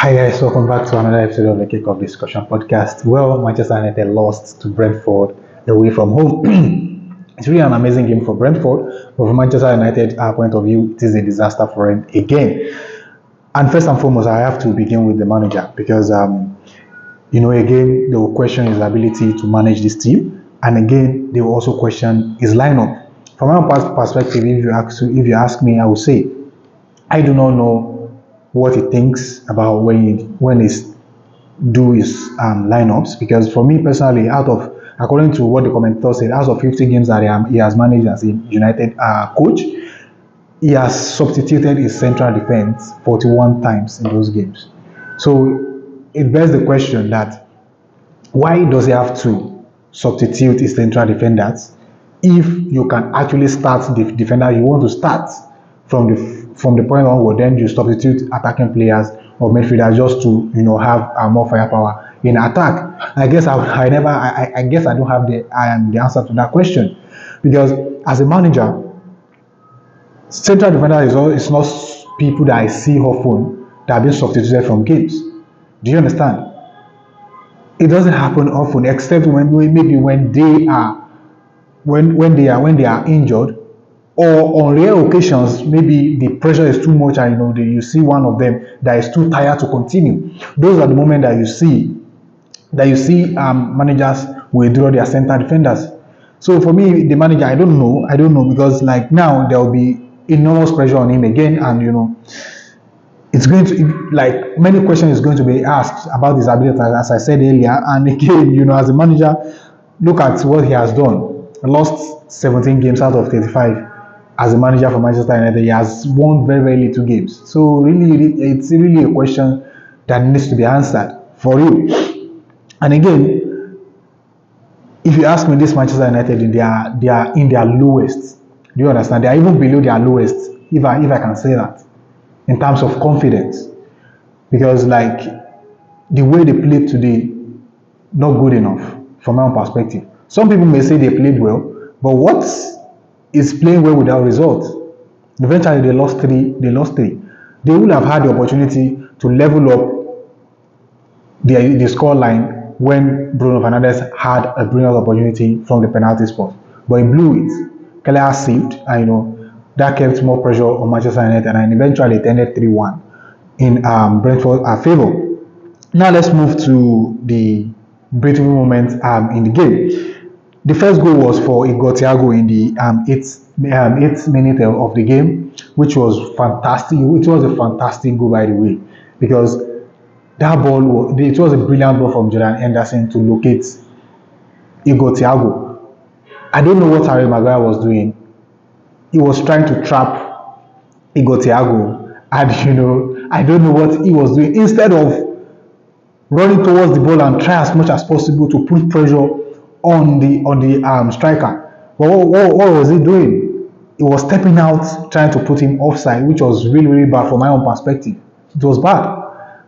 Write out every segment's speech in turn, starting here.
Hi guys, welcome back to another episode of the Kick-Off Discussion podcast. Well, Manchester United lost to Brentford away from home. It's really an amazing game for Brentford, but from Manchester United point of view, it is a disaster for him again. And first and foremost, I have to begin with the manager because, again, they will question his ability to manage this team, and again, they will also question his lineup. From my perspective, if you ask me, I will say I do not know what he thinks about when he's do his lineups, because for me personally, according to what the commentator said, out of 50 games that he has managed as a United coach, he has substituted his central defense 41 times in those games. So it begs the question that why does he have to substitute his central defenders if you can actually start the defender you want to start from the point onward? Then you substitute attacking players or midfielders just to have more firepower in attack. I guess I don't have the answer to that question, because as a manager, central defender is not people that I see often that have been substituted from games. Do you understand? It doesn't happen often, except when they are injured, or on rare occasions maybe the pressure is too much and you see one of them that is too tired to continue. Those are the moments that you see managers withdraw their center defenders. So for me, the manager, I don't know, because like now there will be enormous pressure on him again, and it's going to, like, many questions is going to be asked about his ability, as I said earlier. And again, as a manager, look at what he has done. Lost 17 games out of 35 as a manager for Manchester United. He has won very, very little games. So really, it's really a question that needs to be answered for you. And again, if you ask me, this Manchester United, they are in their lowest. Do you understand? They are even below their lowest, if I can say that, in terms of confidence, because like the way they played today, not good enough from my own perspective. Some people may say they played well, but what is playing well without results? Eventually they lost three. They would have had the opportunity to level up the score line when Bruno Fernandez had a brilliant opportunity from the penalty spot, but he blew it. Keller saved, and that kept more pressure on Manchester United, and eventually it ended 3-1 in Brentford's favor. Now let's move to the beautiful moments in the game. The first goal was for Igor Thiago in the 8th minute of the game, which was fantastic. It was a fantastic goal, by the way, because it was a brilliant ball from Jordan Henderson to locate Igor Thiago. I don't know what Harry Maguire was doing. He was trying to trap Igor Thiago, and I don't know what he was doing. Instead of running towards the ball and try as much as possible to put pressure on the striker, what was he doing? He was stepping out, trying to put him offside, which was really, really bad from my own perspective. It was bad.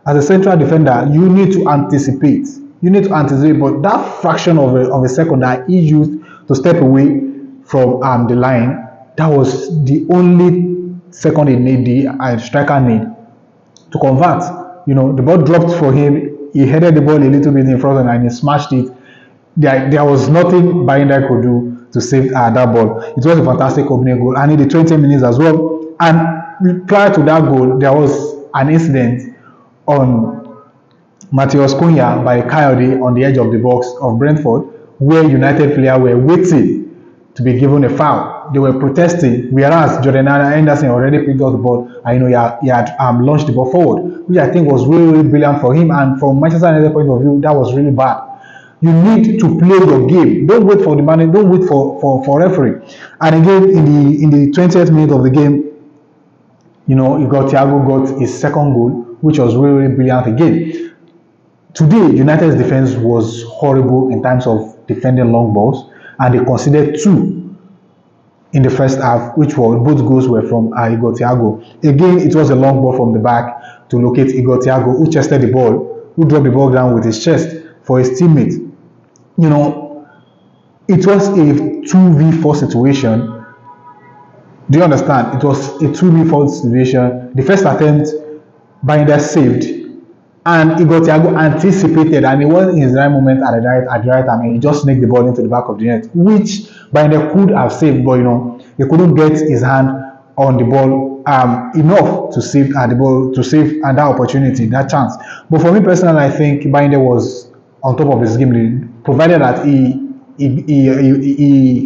As a central defender, you need to anticipate. But that fraction of a second that he used to step away from the line, that was the only second the striker need to convert. The ball dropped for him. He headed the ball a little bit in front and he smashed it. There was nothing Bayinda could do to save that ball. It was a fantastic opening goal, and in the 20 minutes as well. And prior to that goal, there was an incident on Matheus Cunha by Coyote on the edge of the box of Brentford, where United players were waiting to be given a foul. They were protesting, whereas Jordan Henderson already picked up the ball and he had launched the ball forward, which I think was really, really brilliant for him. And from Manchester United point of view, that was really bad. You need to play your game. Don't wait for the man. Don't wait for referee. And again, in the 20th minute of the game, Igor Thiago got his second goal, which was really, really brilliant again. Today, United's defense was horrible in terms of defending long balls, and they conceded 2 in the first half, which were both goals were from Igor Thiago. Again, it was a long ball from the back to locate Igor Thiago, who chested the ball, who dropped the ball down with his chest for his teammate. It was a 2v4 situation. Do you understand? It was a 2v4 situation. The first attempt, Bayinda saved. And Igor Thiago anticipated, and it wasn't his right moment at the right time, and he just sneaked the ball into the back of the net, which Binder could have saved, but he couldn't get his hand on the ball enough to save the ball, to save that opportunity, that chance. But for me personally, I think Binder was on top of his game, provided that he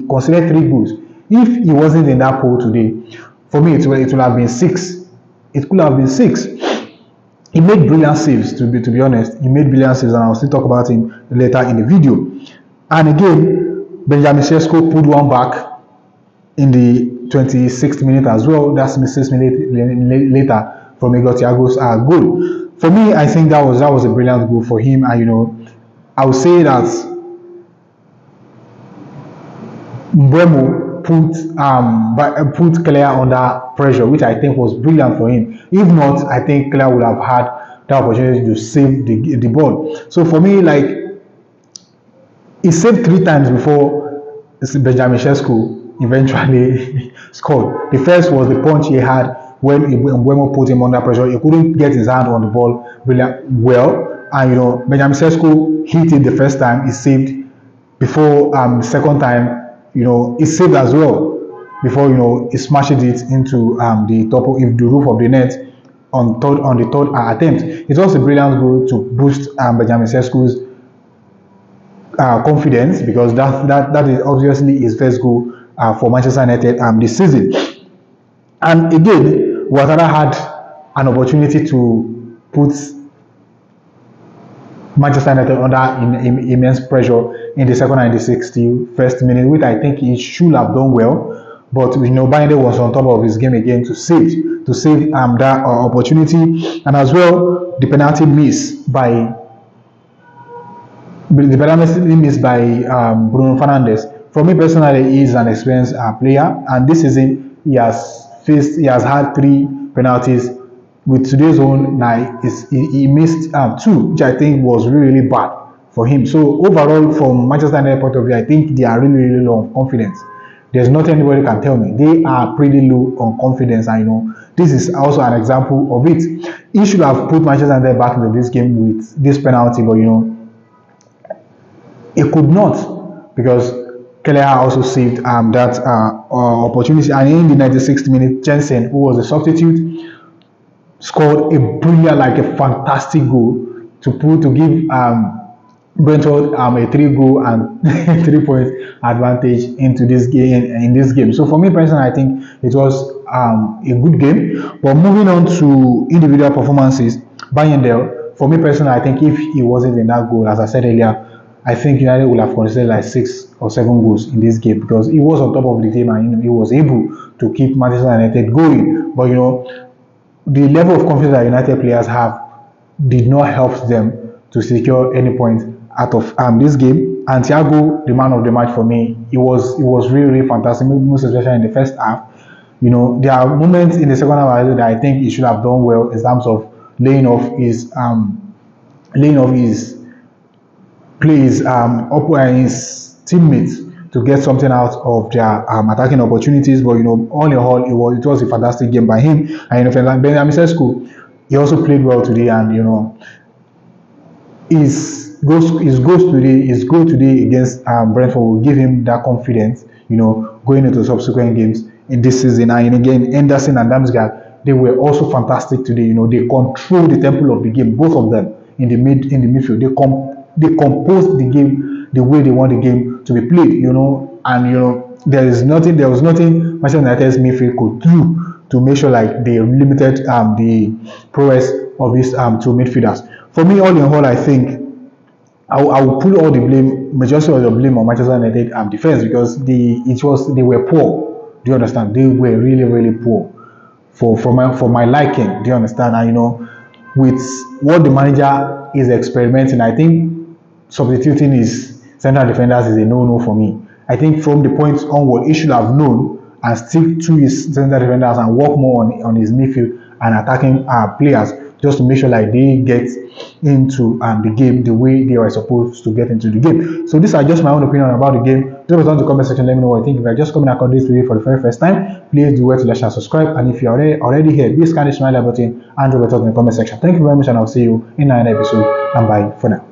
considered 3 goals. If he wasn't in that pool today, for me it would have been 6. It could have been 6. He made brilliant saves, to be honest. He made brilliant saves, and I'll still talk about him later in the video. And again, Benjamin Sesko put one back in the 26th minute as well. That's 6 minutes later from Igor Thiago's goal. For me, I think that was a brilliant goal for him, and I would say that Mbeumo put Claire under pressure, which I think was brilliant for him. If not, I think Claire would have had the opportunity to save the ball. So for me, like, he saved 3 times before Benjamin Sesko eventually scored. The first was the punch he had when Mbeumo put him under pressure. He couldn't get his hand on the ball well, and Benjamin Sesko hit it the first time. He saved before the second time. He saved as well before he smashed it into the roof of the net on the third attempt. It was a brilliant goal to boost Benjamin Sesko's confidence, because that is obviously his first goal for Manchester United this season. And again, Ouattara had an opportunity to put Manchester United under immense pressure in the second and the 61st minute, which I think he should have done well. But Binder was on top of his game again to save that opportunity, and as well the penalty miss by Bruno Fernandez. For me personally, he is an experienced player, and this season he has had 3 penalties. With today's own night, he missed 2, which I think was really bad for him. So overall, from Manchester United point of view, I think they are really low on confidence. There's nothing anybody can tell me. They are pretty low on confidence. I know this is also an example of it. He should have put Manchester United back into this game with this penalty, but he could not, because Keller also saved that opportunity. And in the 96th minute, Jensen, who was a substitute, scored a brilliant, a fantastic goal to give Brentford a 3-goal and 3-point advantage into this game. So for me personally, I think it was a good game. But moving on to individual performances, Bayendel, for me personally, I think if he wasn't in that goal, as I said earlier, I think United would have considered 6 or 7 goals in this game, because he was on top of the game, and he was able to keep Manchester United going. But the level of confidence that United players have did not help them to secure any point out of this game. And Thiago, the man of the match for me, it was really fantastic, most especially in the first half. There are moments in the second half that I think he should have done well in terms of laying off his plays his teammates to get something out of their attacking opportunities. But all in all, it was a fantastic game by him. And Benjamin Sesko, he also played well today, and his goal today against Brentford will give him that confidence, going into subsequent games in this season. And again, Henderson and Damsgaard, they were also fantastic today. They controlled the tempo of the game, both of them in the midfield. They composed the game the way they want the game to be played, and there was nothing Manchester United's midfield could do to make sure they limited the prowess of these 2 midfielders. For me, all in all, I think I will put all the blame, majority of the blame, on Manchester United defense, because they were poor. Do you understand? They were really poor for my liking. Do you understand? And with what the manager is experimenting, I think substituting his central defenders is a no-no for me. I think from the point onward, he should have known and stick to his central defenders and work more on his midfield and attacking players, just to make sure they get into the game the way they are supposed to get into the game. So these are just my own opinion about the game. Drop it down in the comment section. Let me know what you think. If you're just coming across this video for the very first time, please do well to like, share, subscribe. And if you're already here, please scan the smiley button and drop it down in the comment section. Thank you very much, and I'll see you in another episode. And bye for now.